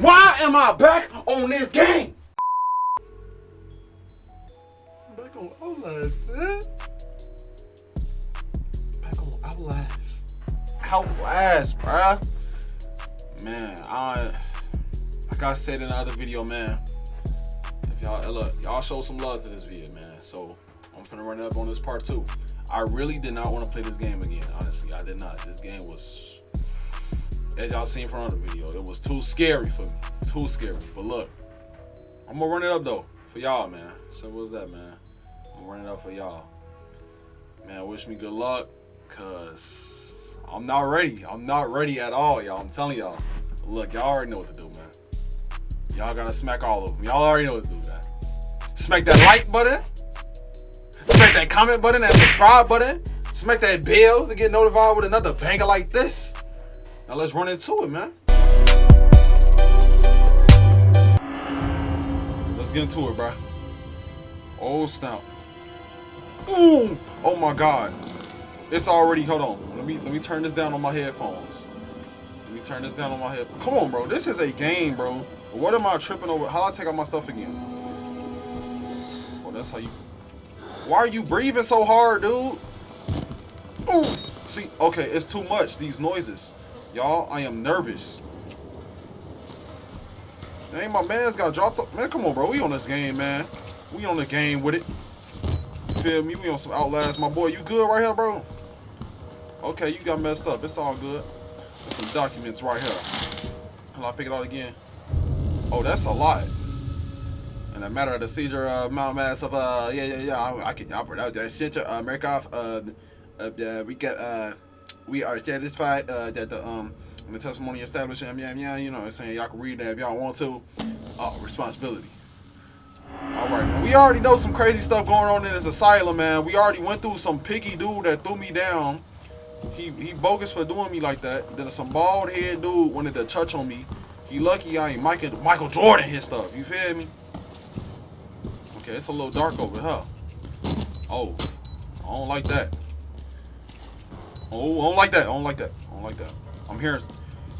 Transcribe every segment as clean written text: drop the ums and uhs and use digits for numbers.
Why am I back on this game? I'm back on Outlast, man. Back on Outlast. Outlast, bruh. Man, like I said in the other video, man. If y'all show some love to this video, man. So I'm finna run it up on this part 2. I really did not want to play this game again. Honestly, I did not. This game was, as y'all seen from the video, it was too scary for me. Too scary. But look, I'm gonna run it up though for y'all, man. Simple as that, man. I'm gonna run it up for y'all. Man, wish me good luck, cause I'm not ready. I'm not ready at all, y'all. I'm telling y'all. Look, y'all already know what to do, man. Y'all gotta smack all of them. Y'all already know what to do, man. Smack that like button. Smack that comment button, that subscribe button. Smack that bell to get notified with another banger like this. Now let's run into it, man. Let's get into it, bro. Oh snap. Ooh! Oh my God. It's already, hold on. Let me turn this down on my headphones. Let me turn this down on my head. Come on, bro. This is a game, bro. What am I tripping over? How do I take out my stuff again? Oh, that's how you. Why are you breathing so hard, dude? Ooh! See, okay, it's too much, these noises. Y'all, I am nervous. Dang, my man's got dropped up. Man, come on, bro. We on this game, man. We on the game with it. You feel me? We on some Outlast. My boy, you good right here, bro? Okay, you got messed up. It's all good. There's some documents right here. Hold on, pick it out again. Oh, that's a lot. In a matter of the seizure amount mass of I can operate out that shit. Markov, we are satisfied that the testimony established. You know, saying y'all can read that if y'all want to. Responsibility. All right, man. We already know some crazy stuff going on in this asylum, man. We already went through some picky dude that threw me down. He bogus for doing me like that. Then some bald head dude wanted to touch on me. He lucky I ain't Michael Jordan his stuff. You feel me? Okay, it's a little dark over here. Oh, I don't like that. Oh, I don't like that. I don't like that. I don't like that. I'm hearing.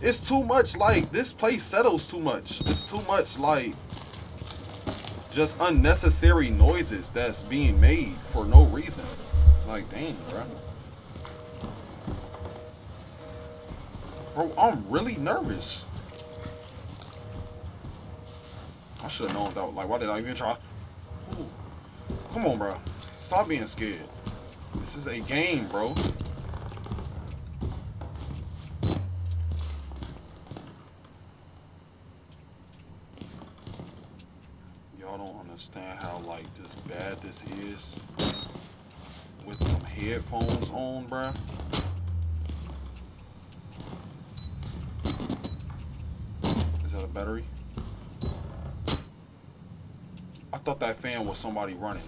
It's too much. Like, this place settles too much. It's too much, like, just unnecessary noises that's being made for no reason. Like, dang, bro. Bro, I'm really nervous. I should have known that. Like, why did I even try? Ooh. Come on, bro. Stop being scared. This is a game, bro. Y'all don't understand how, like, this bad this is with some headphones on, bro. Is that a battery? I thought that fan was somebody running.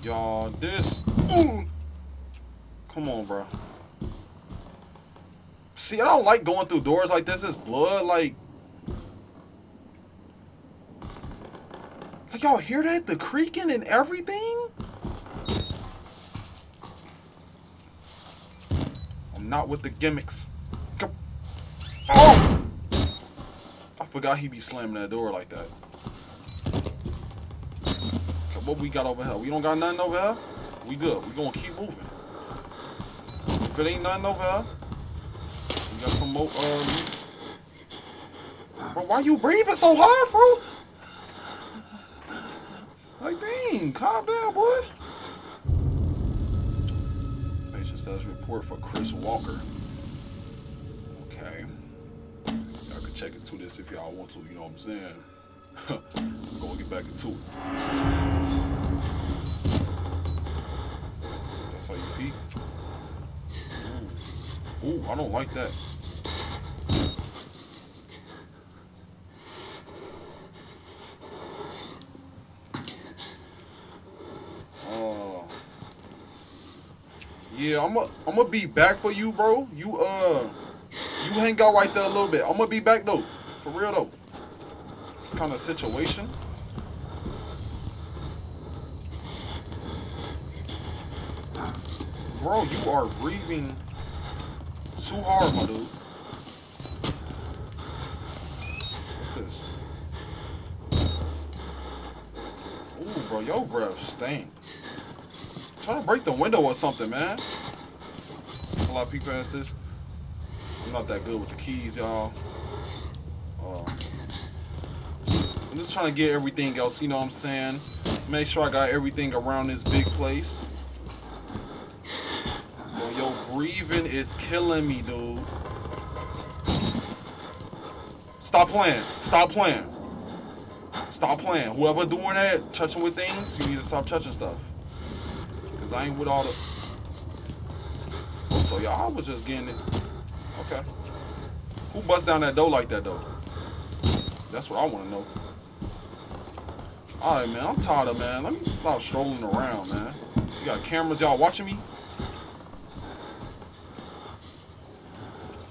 Y'all, this. Ooh. Come on, bro. See, I don't like going through doors like this. It's blood, like y'all hear that? The creaking and everything? I'm not with the gimmicks. Come. Oh! I forgot he be slamming that door like that. Okay, what we got over here? We don't got nothing over here? We good. We gonna keep moving. If it ain't nothing over here, we got some more, Bro, why you breathing so hard, bro? Like, dang, calm down, boy. Patient status report for Chris Walker. Okay. Y'all can check into this if y'all want to, you know what I'm saying? I'm gonna get back into it. That's how you peek. Ooh, I don't like that. Yeah, I'm gonna be back for you, bro. You hang out right there a little bit. I'm gonna be back though, for real though. It's kind of situation. Bro, you are breathing too hard, my dude. What's this? Ooh, bro, your breath stink. Try to break the window or something, man. A lot of people ask this. I'm not that good with the keys, y'all. I'm just trying to get everything else, you know what I'm saying? Make sure I got everything around this big place. Bro, your breathing is killing me, dude. Stop playing. Stop playing. Stop playing. Whoever doing that, touching with things, you need to stop touching stuff. Because I ain't with all the... Oh, so y'all was just getting it. Okay. Who busts down that door like that, though? That's what I want to know. Alright, man. I'm tired of, man. Let me stop strolling around, man. You got cameras, y'all watching me?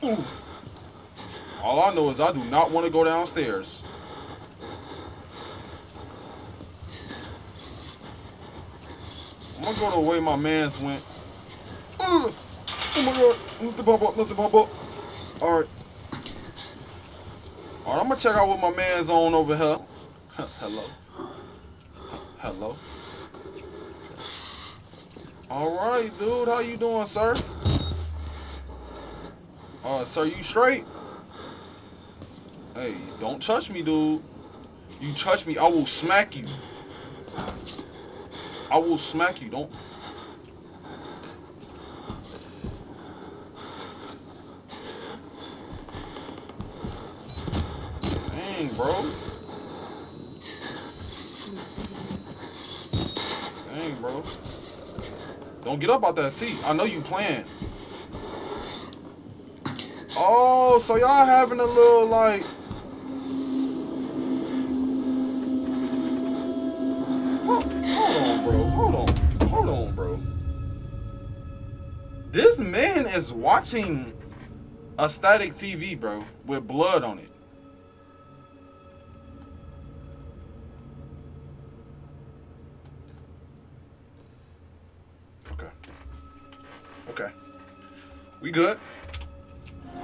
Ooh. All I know is I do not want to go downstairs. I'm going to go the way my mans went. Oh my god. Nothing pop up. Nothing pop up. Alright. Alright, I'm going to check out what my man's on over here. Hello. Hello. Alright, dude. How you doing, sir? Sir, you straight? Hey, don't touch me, dude. You touch me, I will smack you. I will smack you. Don't. Dang, bro. Dang, bro. Don't get up out that seat. I know you playing. Oh, so y'all having a little, like... Hold on, bro. Hold on, bro. This man is watching a static TV, bro, with blood on it. Okay. We good?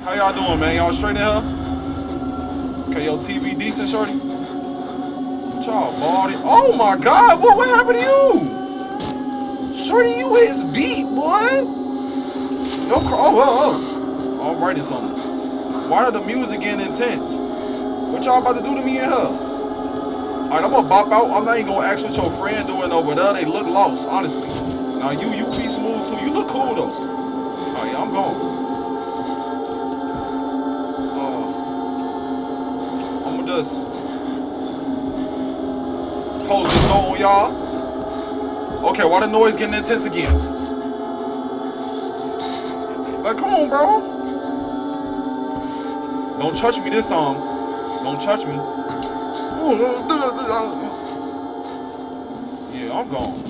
How y'all doing, man? Y'all straight in here? Okay, your TV decent, shorty? Y'all bought it. Oh my god, boy, what happened to you? Shorty, you his beat, boy. No, I'm writing something. Why are the music getting intense? What y'all about to do to me in here? Alright, I'm gonna bop out. I'm not even gonna ask what your friend doing over there. They look lost, honestly. Now you be smooth too. You look cool though. Alright, yeah, I'm gone. Just close this door on y'all. Okay, why the noise getting intense again? Like, come on, bro. Don't touch me this time. Don't touch me. Yeah, I'm gone.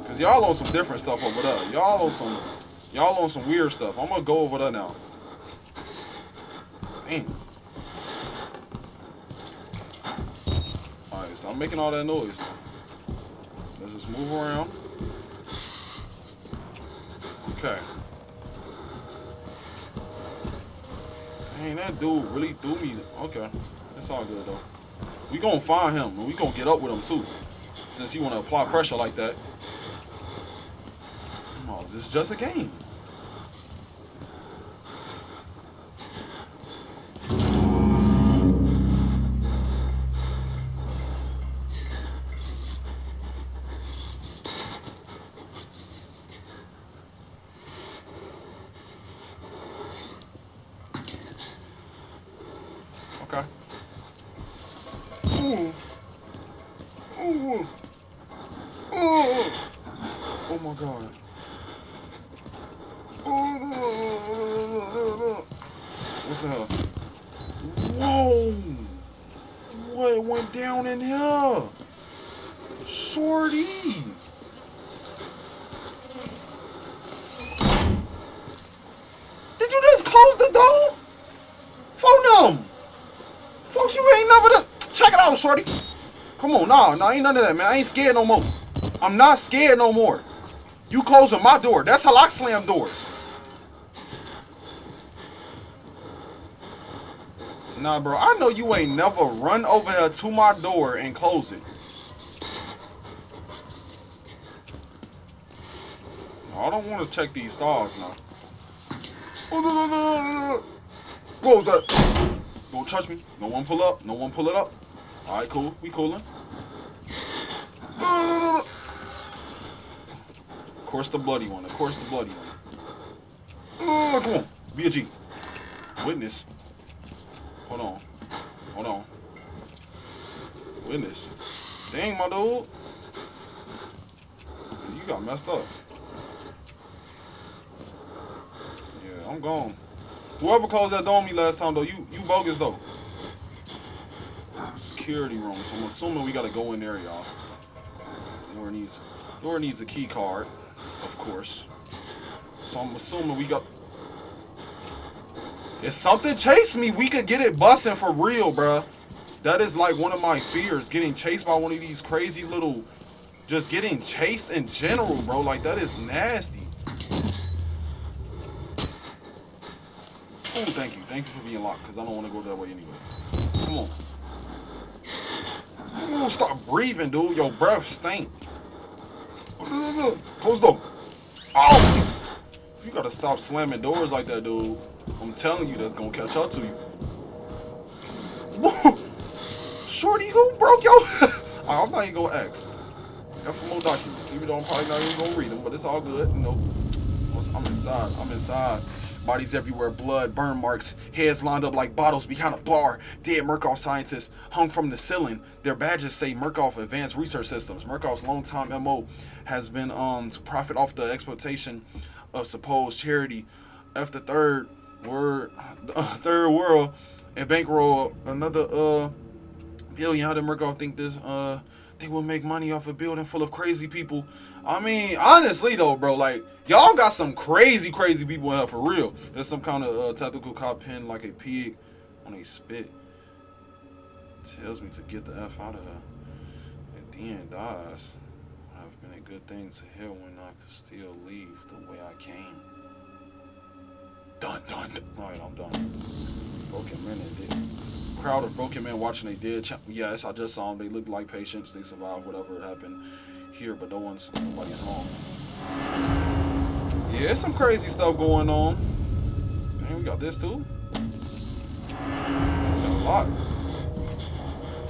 Cause y'all on some different stuff over there. Y'all on some weird stuff. I'm gonna go over there now. Damn. Alright, so I'm making all that noise. Let's just move around. Okay. Dang, that dude really threw me. Okay. It's all good though. We gonna find him and we gonna get up with him too. Since he wanna apply pressure like that. Oh, is this just a game? Okay. Ooh. Ooh. Ooh. Oh my god. What's the hell? Whoa. What went down in here? Shorty. Did you just close the door? Phone them. Folks, you ain't never just... Check it out, shorty. Come on, nah, ain't none of that, man. I ain't scared no more. I'm not scared no more. You closing my door. That's how I slam doors. Nah, bro, I know you ain't never run over here to my door and close it. I don't want to check these stars now. Oh, no, no, no, no, no. Close that. Don't touch me. No one pull up. No one pull it up. All right, cool. We coolin'. No, no, no, no. Of course the bloody one. Of course the bloody one. Oh, come on. Be a G. Witness. Hold on. Hold on. Witness. Dang, my dude. You got messed up. Yeah, I'm gone. Whoever closed that door on me last time, though, you bogus, though. Security room, so I'm assuming we gotta go in there, y'all. Door needs a key card, of course. So I'm assuming we got... If something chased me, we could get it busting for real, bruh. That is like one of my fears, getting chased by one of these crazy little... Just getting chased in general, bro. Like, that is nasty. Oh, thank you. Thank you for being locked, because I don't want to go that way anyway. Come on. Oh, stop breathing, dude. Your breath stink. Close the door. Oh! You gotta stop slamming doors like that, dude. I'm telling you, that's gonna catch up to you. Shorty, who broke your... I'm not even gonna ask. Got some more documents, even though I'm probably not even gonna read them, but it's all good, you know. I'm inside. I'm inside. Bodies everywhere, blood, burn marks, heads lined up like bottles behind a bar. Dead Murkoff scientists hung from the ceiling. Their badges say Murkoff Advanced Research Systems. Murkoff's longtime MO has been to profit off the exploitation of supposed charity. After third world and bankroll another billion. How did Murkoff think this they will make money off a building full of crazy people? I mean, honestly though, bro, like, y'all got some crazy people in here for real. There's some kind of tactical cop pen like a pig on a spit. Tells me to get the F out of here. At the end dies. Would have been a good thing to hear when I could still leave the way I came. Done. Alright, I'm done. Broken men and dead. Crowd of broken men watching a dead yes, I just saw them. They looked like patients. They survived whatever happened here, but nobody's home. Yeah, there's some crazy stuff going on. Dang, we got this too. We got a lot.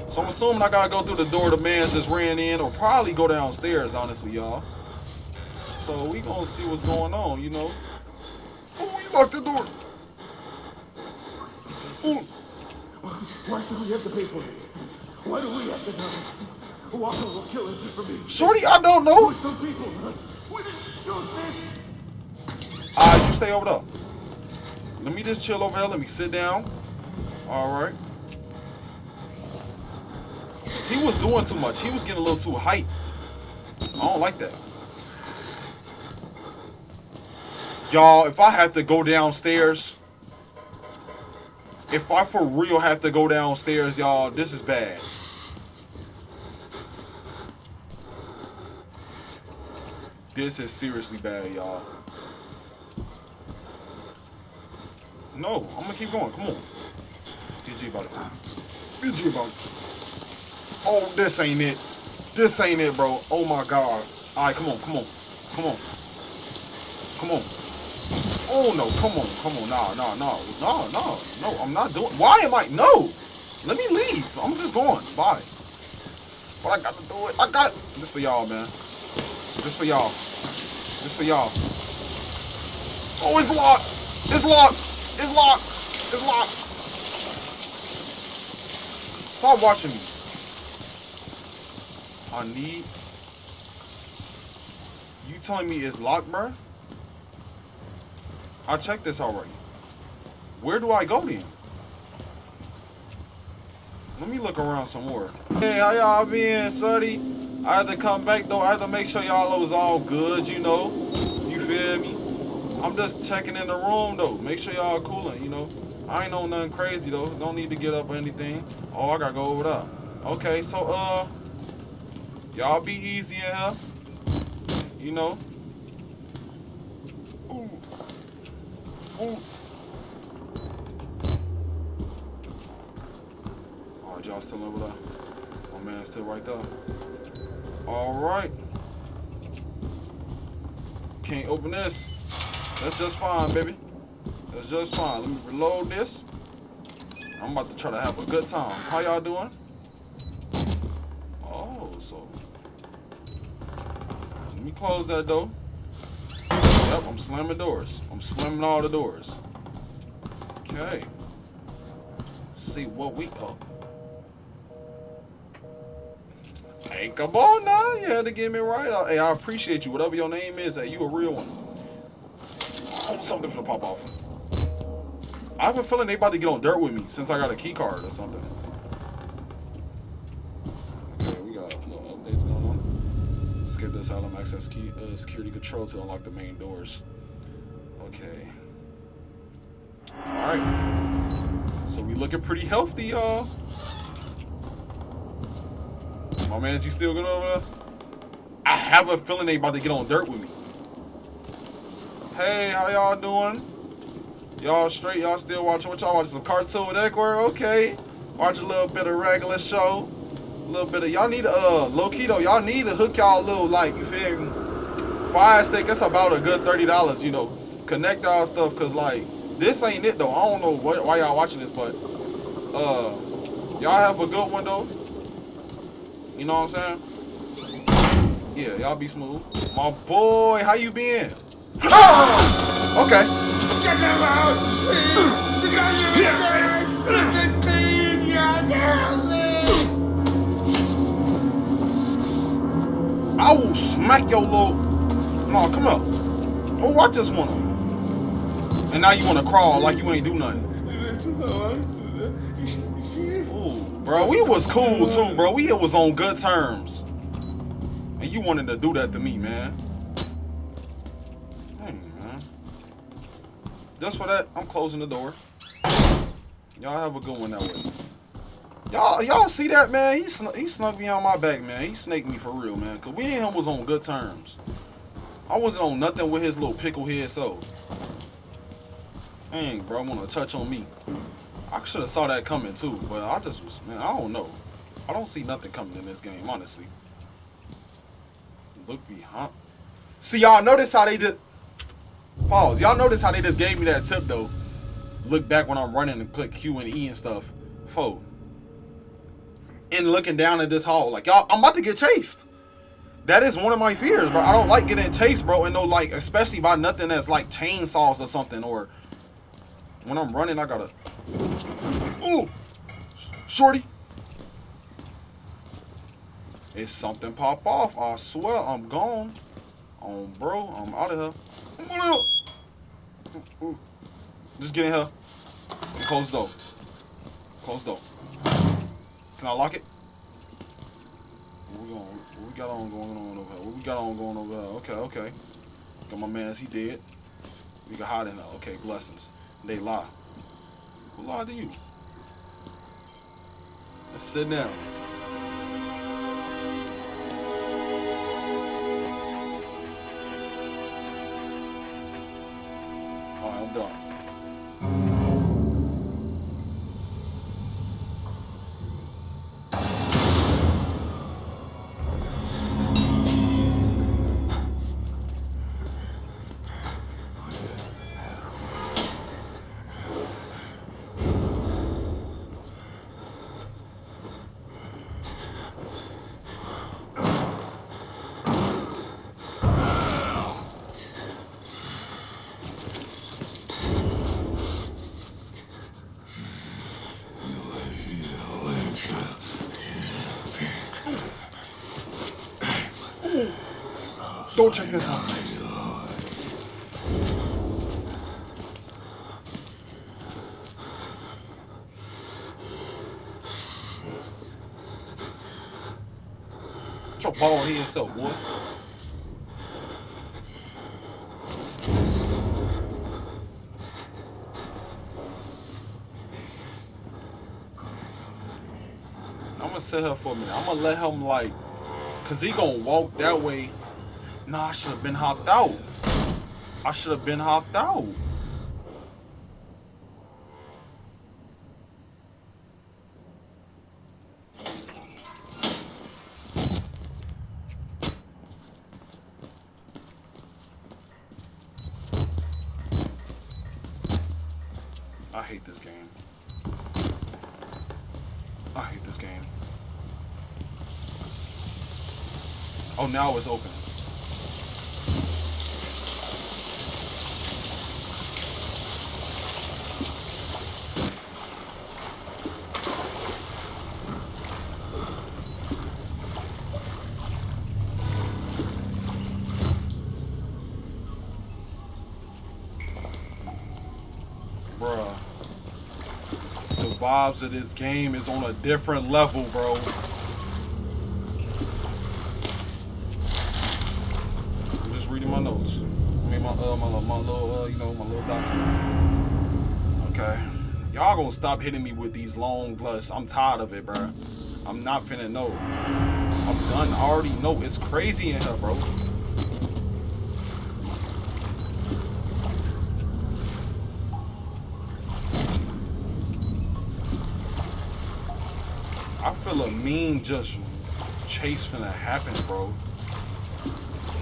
So I'm assuming I gotta go through the door the man's just ran in, or probably go downstairs, honestly, y'all. So we gonna see what's going on, you know. Oh, he locked the door. Ooh. Why do we have to pay for it? Why do we have to know? Walker will kill us for me. Shorty, I don't know. Some people. We didn't choose this. Alright, you stay over there. Let me just chill over here. Let me sit down. Alright. Because he was doing too much. He was getting a little too hyped. I don't like that. Y'all, if I have to go downstairs... If I for real have to go downstairs, y'all, this is bad. This is seriously bad, y'all. No, I'm gonna keep going. Come on. BG about it. BG about it. Oh, this ain't it. This ain't it, bro. Oh my god. Alright, come on. Oh no, come on, no, I'm not doing. Why am I? No, let me leave. I'm just going. Bye. But I got to do it. I got it. This for y'all, man. This for y'all. Oh, it's locked. It's locked. Stop watching me. I need. You telling me it's locked, bruh? I checked this already. Where do I go then? Let me look around some more. Hey, how y'all been, Suddy? I had to come back though. I had to make sure y'all was all good, you know. You feel me? I'm just checking in the room though. Make sure y'all cooling, you know. I ain't know nothing crazy though. Don't need to get up or anything. Oh, I gotta go over there. Okay, so y'all be easy in here. You know. Ooh. y'all still over there. My man's still right there. Alright. Can't open this. That's just fine, baby. That's just fine. Let me reload this. I'm about to try to have a good time. How y'all doing? Oh, so. Let me close that door. Yep, I'm slamming doors. I'm slamming all the doors. Okay. Let's see what we up. Hey, come on now. You had to get me right. Hey, I appreciate you. Whatever your name is, hey, you a real one. Oh, something finna pop off. I have a feeling they about to get on dirt with me since I got a key card or something. Okay, we got little updates going on. Escape the asylum, access key, security control to unlock the main doors. Okay. Alright. So we looking pretty healthy, y'all. My man, is you still good over there? I have a feeling they about to get on dirt with me. Hey, how y'all doing? Y'all straight? Y'all still watching? What y'all watching? Some Cartoon Network? Okay. Watch a little bit of regular show. A little bit of y'all need low key though. Y'all need to hook y'all little like you feel me? Fire stick. That's about a good $30. You know, connect y'all stuff because like this ain't it though. I don't know why y'all watching this, but y'all have a good one though. You know what I'm saying? Yeah, y'all be smooth. My boy, how you been? Oh! Okay. Get them out! I will smack your little. No, come on. Oh, I just wanna. And now you wanna crawl like you ain't do nothing. Ooh, bro, we was cool too, bro. We was on good terms. And you wanted to do that to me, man. Hey, man. Just for that, I'm closing the door. Y'all have a good one that way. Y'all see that, man? He snuck me on my back, man. He snaked me for real, man. Cause we and him was on good terms. I wasn't on nothing with his little pickle head self. Dang, bro, wanna touch on me. I should have saw that coming too, but I just was, man, I don't know. I don't see nothing coming in this game, honestly. Look behind. See, y'all notice how they just pause. Y'all notice how they just gave me that tip though. Look back when I'm running and click Q and E and stuff. Fo. And looking down at this hall, like y'all, I'm about to get chased. That is one of my fears, bro. I don't like getting chased, bro, and no, like, especially by nothing that's like chainsaws or something, or when I'm running, I gotta. Ooh, shorty. It's something pop off. I swear, I'm gone. Bro, I'm out of here. Ooh. Just get in here. And close the door. Close the door. Can I lock it? What we got on going on over here? What we got on going over here? Okay. Got my mans, he dead. We can hide in there. Okay, blessings. They lie. Who lied to you? Let's sit down. Alright, I'm done. Don't check this out. Get your ball head yourself, boy. I'm gonna sit here for a minute. I'm gonna let him like, cause he gonna walk that way. Nah, I should have been hopped out. I should have been hopped out. I hate this game. I hate this game. Oh, now it's open. Bruh. The vibes of this game is on a different level, bro. I'm just reading my notes. I mean, my little, you know, my little document. Okay. Y'all gonna stop hitting me with these long blasts. I'm tired of it, bruh. I'm not finna know. I'm done. I already know. It's crazy in here, bro. I feel a mean just chase finna happen, bro.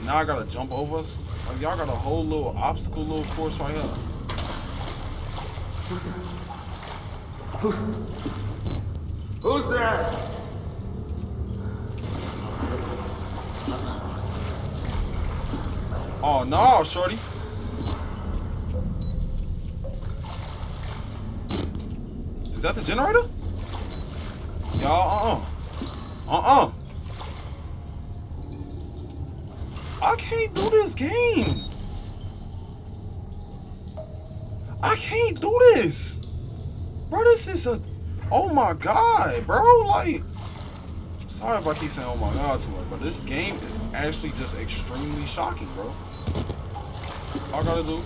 Now I gotta jump over us. Like, y'all got a whole little obstacle, little course right here. Who's there? Oh no, shorty. Is that the generator? Y'all, I can't do this game. I can't do this. Bro, this is a... Oh my God, bro. Like... Sorry if I keep saying oh my God too much, but this game is actually just extremely shocking, bro. All I gotta do...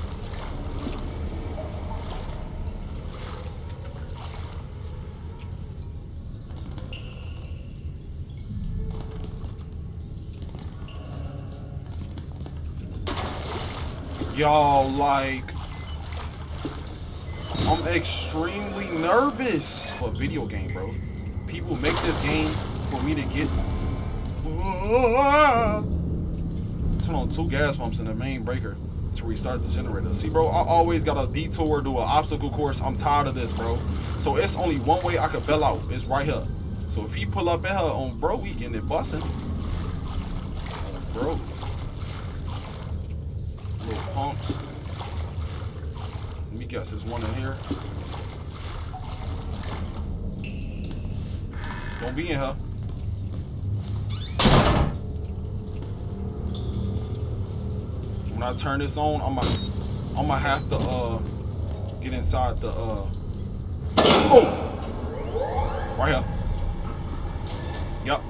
Y'all, like, I'm extremely nervous. A video game, bro. People make this game for me to get... Turn on 2 gas pumps in the main breaker to restart the generator. See, bro, I always got a detour, do an obstacle course. I'm tired of this, bro. So it's only one way I could bail out. It's right here. So if he pull up in her on bro, we getting it busting. Bro. Little pumps. Let me guess, there's one in here. Don't be in her. When I turn this on, I'm gonna have to get inside the oh! Right here. Yup.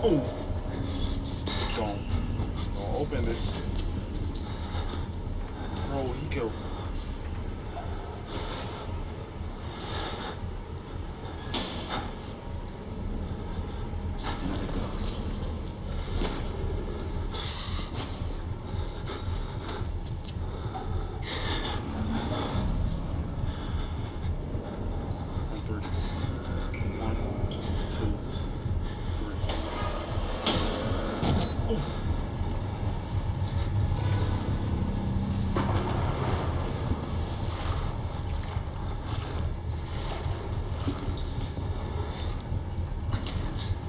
Oh, don't open this, bro. He killed.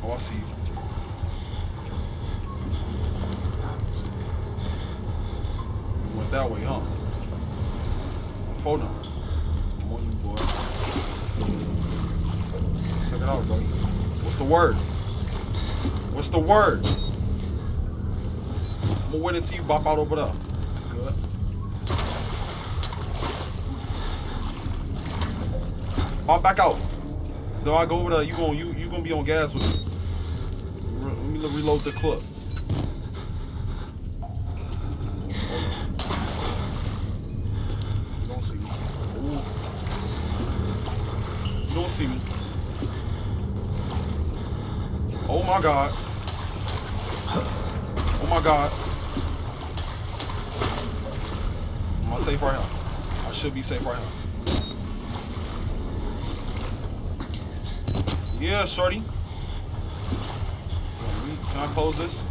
Oh, I see you. You went that way, huh? Phone number. Come on, you boy. Check it out, buddy. What's the word? What's the word? I'm gonna wait until you bop out over there. That's good. Bop back out. So I go over there, you gonna be on gas with me. Let me reload the clip. Oh gonna see me. Oh my god. Oh my god. Am I safe right now? I should be safe right now. Yeah, shorty. Can I close this?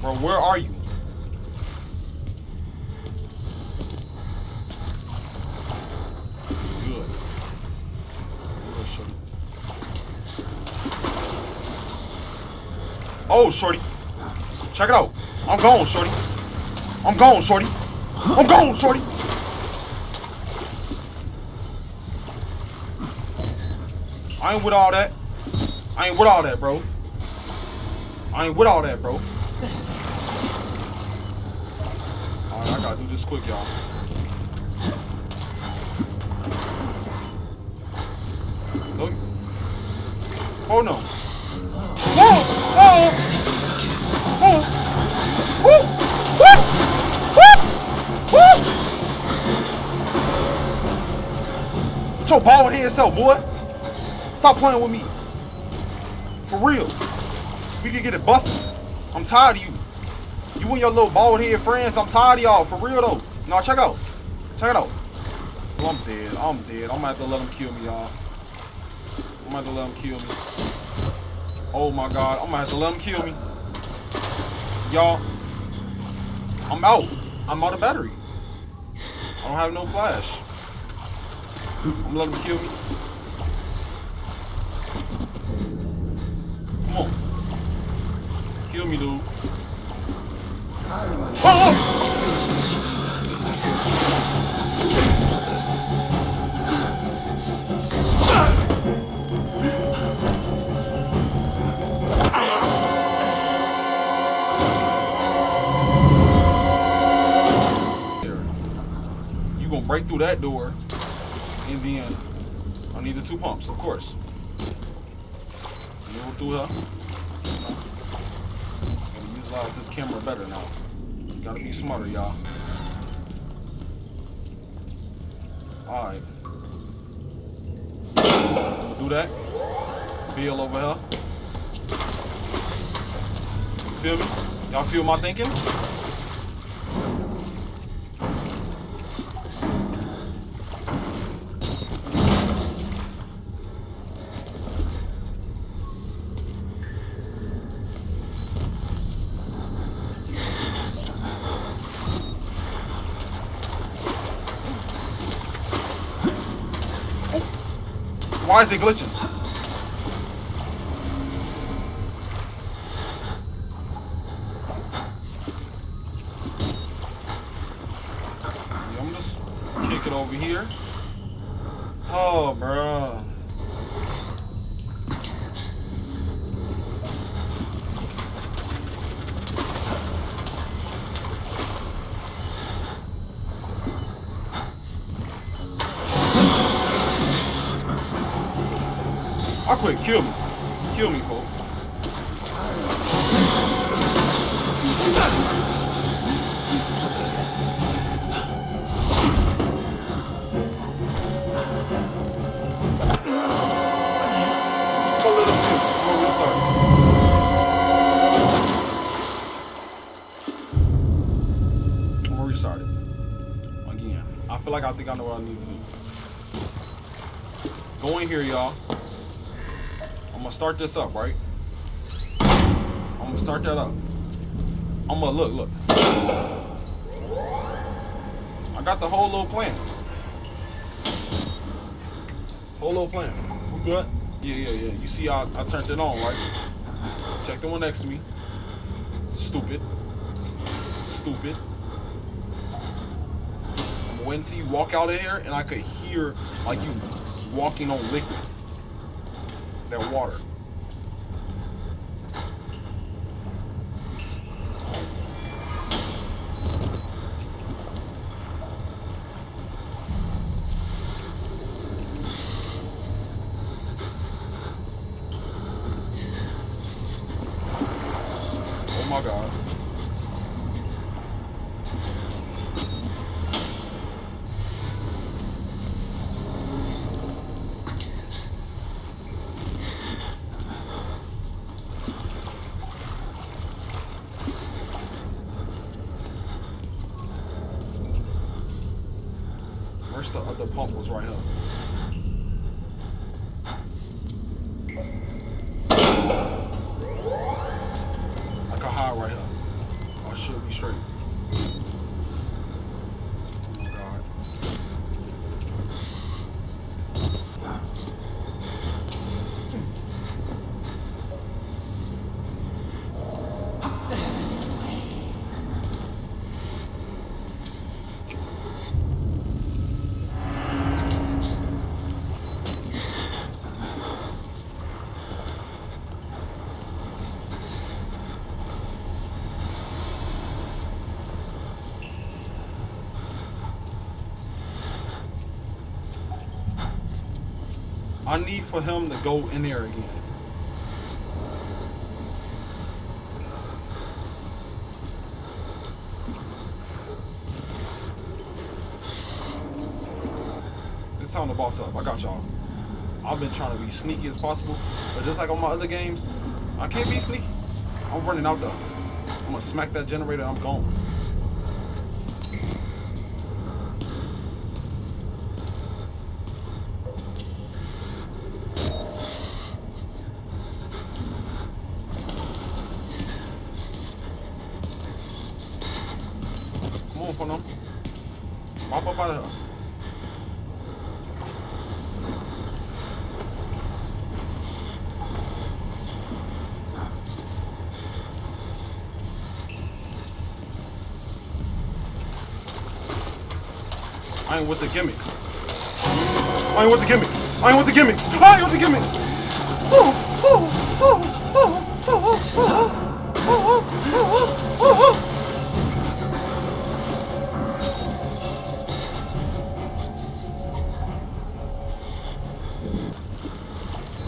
Bro, where are you? Good. Good, shorty. Oh, shorty. Check it out. I'm gone, shorty. I'm gone, shorty. I'm gone, shorty. I ain't with all that. I ain't with all that, bro. I ain't with all that, bro. Alright, I gotta do this quick, y'all. Look. Oh no. Whoa! Oh! Oh! Woo! Woo! Woo! With your bald head self, boy. Stop playing with me. For real. We can get it busted. I'm tired of you. You and your little bald head friends, I'm tired of y'all. For real though. No, check it out. Check it out. Well, I'm dead. I'm dead. I'm gonna have to let him kill me, y'all. I'm gonna have to let him kill me. Oh my god. I'm gonna have to let him kill me. Y'all. I'm out. I'm out of battery. I don't have no flash. I'm gonna let him kill me. Come on. Kill me, dude. Oh! You gonna break through that door, and then I need the 2 pumps, of course. Go through her. Gotta utilize this camera better now. Gotta be smarter, y'all. Alright. Do that. Bill over here. Feel me? Y'all feel my thinking? Why is it glitching? Yeah, I'm just kick it over here. Oh, bro. I quit. Kill me. Kill me, folks. We'll restart. We'll restart it. Again. I feel like I think I know what I need to do. Go in here, y'all. I'm gonna start this up, right? I'm gonna start that up. I'm gonna look. I got the whole little plan. Whole little plan. We good? Yeah. You see I turned it on, right? Check the one next to me. Stupid. I'm gonna wait until you walk out of here and I could hear like you walking on liquid. That water. Oh my god. First, the pump was right here. I can hide right here. I should be straight. Oh my God. I need for him to go in there again. It's time to boss up. I got y'all. I've been trying to be sneaky as possible, but just like on my other games, I can't be sneaky. I'm running out though. I'm gonna smack that generator, I'm gone. Come on, for them. Pop up out of here. I ain't with the gimmicks. I ain't with the gimmicks. I ain't with the gimmicks. I ain't with the gimmicks.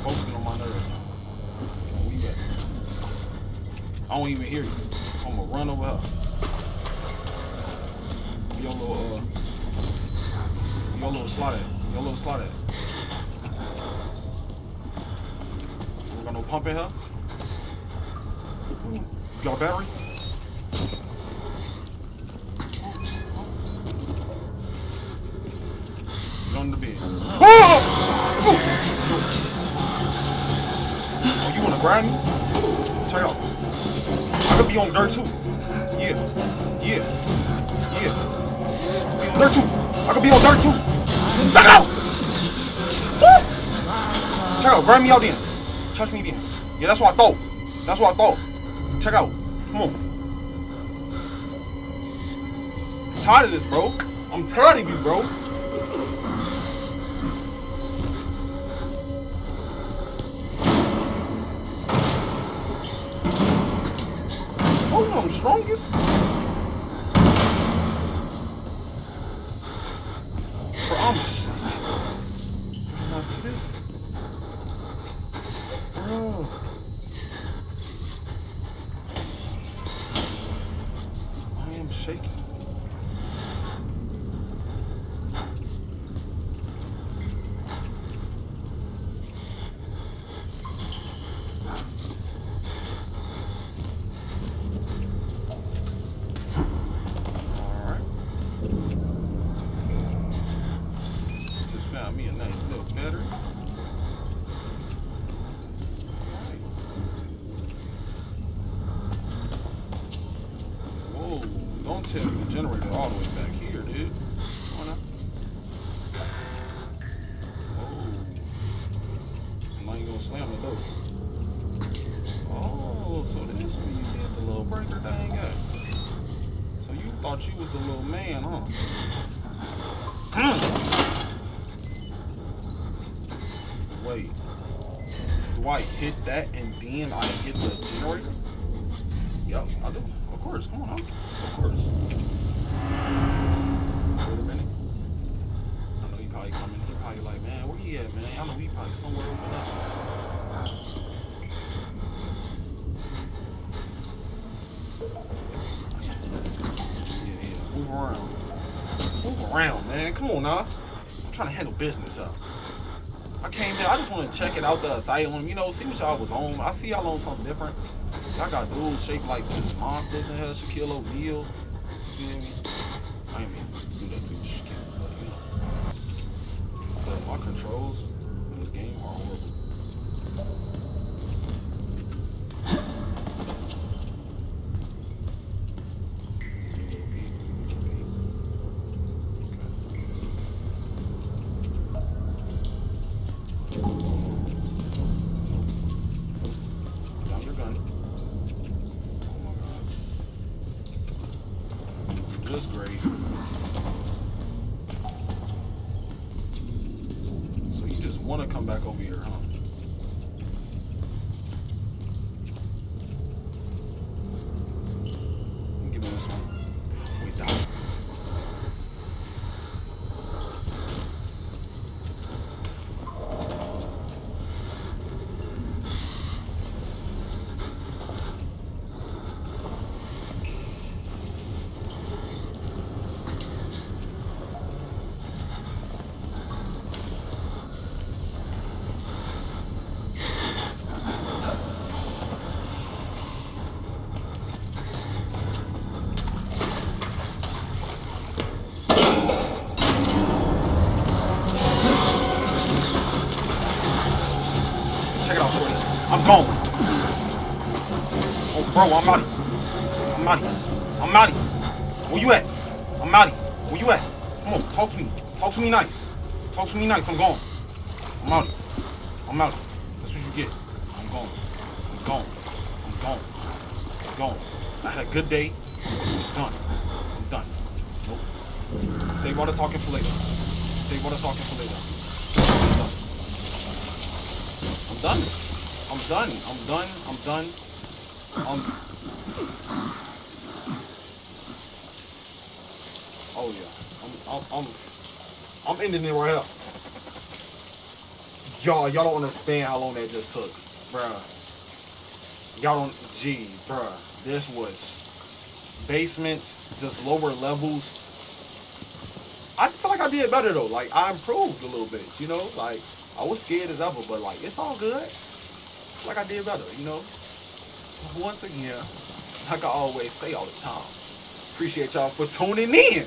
Folks get on my nerves now. Where you at? I don't even hear you, so I'm gonna run over her. Your little slot at. Your little slot at. We got no pump in here. You got a battery? Get on the bed. Oh! Oh, you wanna grab me? Check it out. I could be on dirt too. Yeah. Yeah. Yeah. Be on dirt too. I could be on dirt too. Check it out! Woo! Check it out. Grab me out then. Touch me then. Yeah, that's what I thought. That's what I thought. Check it out. Come on. I'm tired of this, bro. I'm tired of you, bro. Oh, I'm strongest. Bro, I'm sick. You not see this? Bro. I am shaking. Found me a nice little battery. Whoa, don't tell me the generator all the way back here, dude. Come on now. Whoa. I'm not even gonna slam the door. Oh, so this where you did the little breaker thing at. So you thought you was the little man, huh? Wait, do I hit that and then I hit the generator? Yep, I do. Of course, come on, huh? Of course. Wait a minute. I know he probably coming. He probably like, man, where he at, man? I know he probably somewhere over there. Yeah. Move around. Move around, man. Come on, now. I'm trying to handle business up. I came there, I just want to check it out, the asylum, you know, see what y'all was on. I see y'all on something different. Y'all got dudes shaped like just monsters in here, Shaquille O'Neal. You feel me? I ain't mean to do that too, Shaquille, but you know. My controls in this game are horrible. Down your gun. Oh my god. Just great. So you just want to come back over here, huh? Give me this one. Wait, dodge. Check it out, shorty. I'm gone. Oh, bro, I'm out. I'm out. I'm out. Where you at? I'm out. Where you at? Come on, talk to me. Talk to me nice. Talk to me nice. I'm gone. I'm out. I'm out. That's what you get. I'm gone. I'm gone. I'm gone. I'm gone. I had a good day. I'm done. I'm done. Nope. Save all the talking for later. Save all the talking for later. I'm done. I'm done. I'm done. I'm done. Oh yeah. I'm ending it right up. Y'all don't understand how long that just took, bruh. Y'all don't. Gee, bruh. This was basements, just lower levels. I feel like I did better though. Like I improved a little bit, you know. Like I was scared as ever, but like it's all good. I feel like I did better, you know. Once again, like I always say all the time, appreciate y'all for tuning in.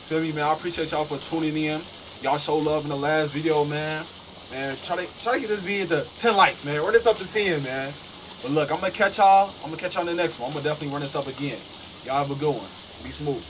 Feel me, man? I appreciate y'all for tuning in. Y'all show love in the last video, man. Man, try to get this video to 10 likes, man. Run this up to 10, man. But look, I'm gonna catch y'all. I'm gonna catch y'all in the next one. I'm gonna definitely run this up again. Y'all have a good one. Be smooth.